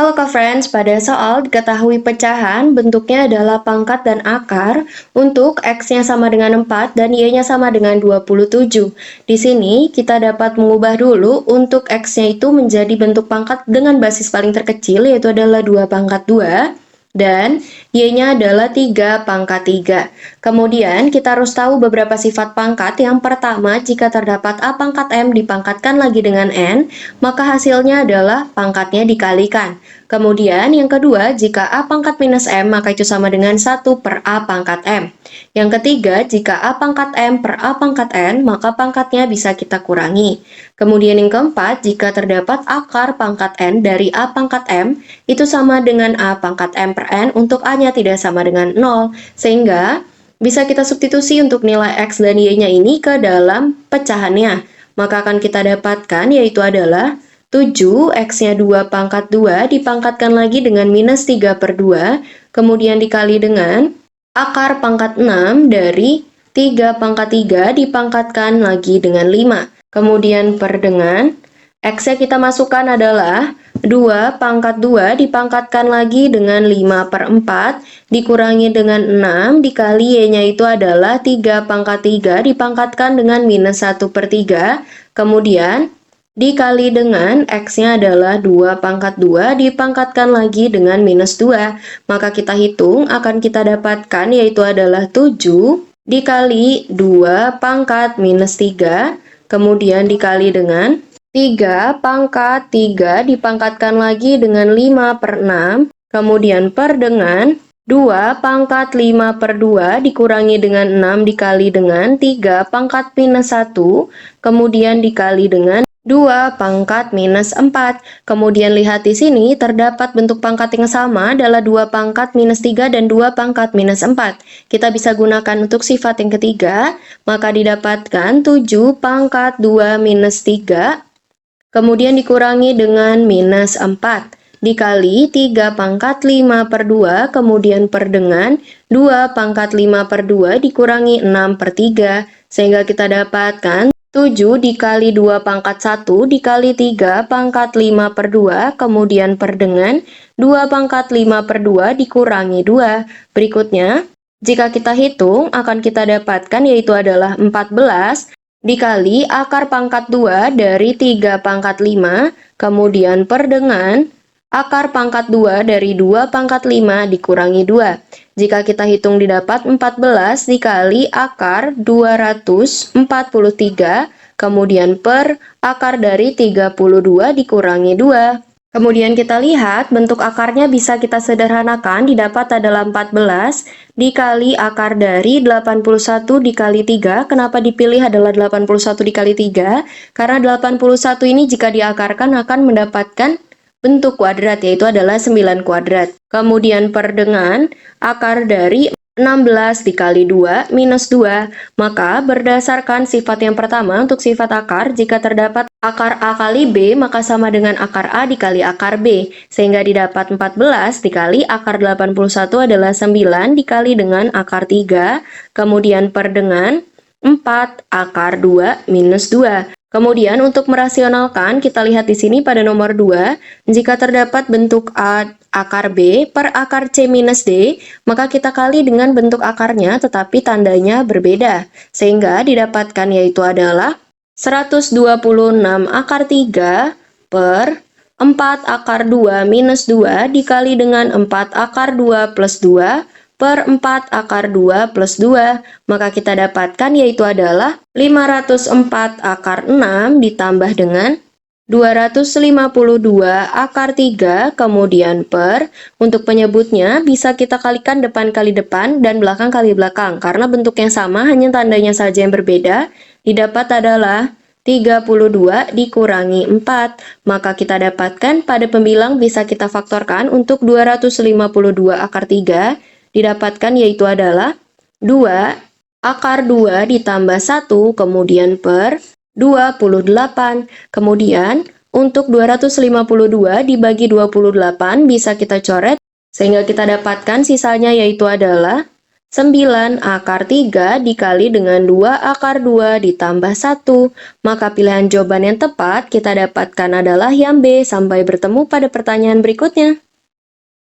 Halo Kak Friends, pada soal diketahui pecahan bentuknya adalah pangkat dan akar untuk X-nya sama dengan 4 dan Y-nya sama dengan 27. Di sini kita dapat mengubah dulu untuk X-nya itu menjadi bentuk pangkat dengan basis paling terkecil yaitu adalah 2 pangkat 2 dan Y-nya adalah 3 pangkat 3. Kemudian kita harus tahu beberapa sifat pangkat. Yang pertama, jika terdapat A pangkat M dipangkatkan lagi dengan N, maka hasilnya adalah pangkatnya dikalikan. Kemudian yang kedua, jika A pangkat minus M, maka itu sama dengan 1 per A pangkat M. Yang ketiga, jika A pangkat M per A pangkat N, maka pangkatnya bisa kita kurangi. Kemudian yang keempat, jika terdapat akar pangkat N dari A pangkat M, itu sama dengan A pangkat M per N untuk A-nya tidak sama dengan 0. Sehingga bisa kita substitusi untuk nilai X dan Y-nya ini ke dalam pecahannya. Maka akan kita dapatkan yaitu adalah 7, X-nya 2 pangkat 2 dipangkatkan lagi dengan minus 3 per 2, kemudian dikali dengan akar pangkat 6 dari 3 pangkat 3 dipangkatkan lagi dengan 5. Kemudian per dengan X-nya kita masukkan adalah 2 pangkat 2 dipangkatkan lagi dengan 5 per 4 dikurangi dengan 6 dikali Y-nya itu adalah 3 pangkat 3 dipangkatkan dengan minus 1 per 3. Kemudian dikali dengan X-nya adalah 2 pangkat 2 dipangkatkan lagi dengan minus 2. Maka kita hitung akan kita dapatkan yaitu adalah 7 dikali 2 pangkat minus 3. Kemudian dikali dengan 3 pangkat 3 dipangkatkan lagi dengan 5 per 6. Kemudian per dengan 2 pangkat 5 per 2 dikurangi dengan 6 dikali dengan 3 pangkat minus 1. Kemudian dikali dengan 2 pangkat minus 4. Kemudian lihat di sini terdapat bentuk pangkat yang sama adalah 2 pangkat minus 3 dan 2 pangkat minus 4. Kita bisa gunakan untuk sifat yang ketiga, maka didapatkan 7 pangkat 2 minus 3, kemudian dikurangi dengan minus 4. Dikali 3 pangkat 5 per 2, kemudian per dengan 2 pangkat 5 per 2 dikurangi 6 per 3. Sehingga kita dapatkan 7 dikali 2 pangkat 1 dikali 3 pangkat 5 per 2, kemudian per dengan 2 pangkat 5 per 2 dikurangi 2. Berikutnya, jika kita hitung, akan kita dapatkan yaitu adalah 14 dikali akar pangkat 2 dari 3 pangkat 5, kemudian per dengan akar pangkat 2 dari 2 pangkat 5 dikurangi 2. Jika kita hitung didapat 14 dikali akar 243, kemudian per akar dari 32 dikurangi 2. Kemudian kita lihat bentuk akarnya bisa kita sederhanakan, didapat adalah 14 dikali akar dari 81 dikali 3. Kenapa dipilih adalah 81 dikali 3? Karena 81 ini jika diakarkan akan mendapatkan bentuk kuadrat, yaitu adalah 9 kuadrat. Kemudian per dengan akar dari 16 dikali 2 minus 2. Maka berdasarkan sifat yang pertama untuk sifat akar, jika terdapat akar A kali B, maka sama dengan akar A dikali akar B. Sehingga didapat 14 dikali akar 81 adalah 9 dikali dengan akar 3. Kemudian per dengan 4 akar 2 minus 2. Kemudian untuk merasionalkan, kita lihat di sini pada nomor 2, jika terdapat bentuk A akar B per akar C minus D, maka kita kali dengan bentuk akarnya tetapi tandanya berbeda. Sehingga didapatkan yaitu adalah 126 akar 3 per 4 akar 2 minus 2 dikali dengan 4 akar 2 plus 2 per 4 akar 2 plus 2, maka kita dapatkan yaitu adalah 504 akar 6 ditambah dengan 252 akar 3, kemudian per, untuk penyebutnya bisa kita kalikan depan kali depan dan belakang kali belakang, karena bentuk yang sama hanya tandanya saja yang berbeda, didapat adalah 32 dikurangi 4, maka kita dapatkan pada pembilang bisa kita faktorkan untuk 252 akar 3, didapatkan yaitu adalah 2 akar 2 ditambah 1 kemudian per 28. Kemudian untuk 252 dibagi 28 bisa kita coret sehingga kita dapatkan sisanya yaitu adalah 9 akar 3 dikali dengan 2 akar 2 ditambah 1. Maka pilihan jawaban yang tepat kita dapatkan adalah yang B. Sampai bertemu pada pertanyaan berikutnya.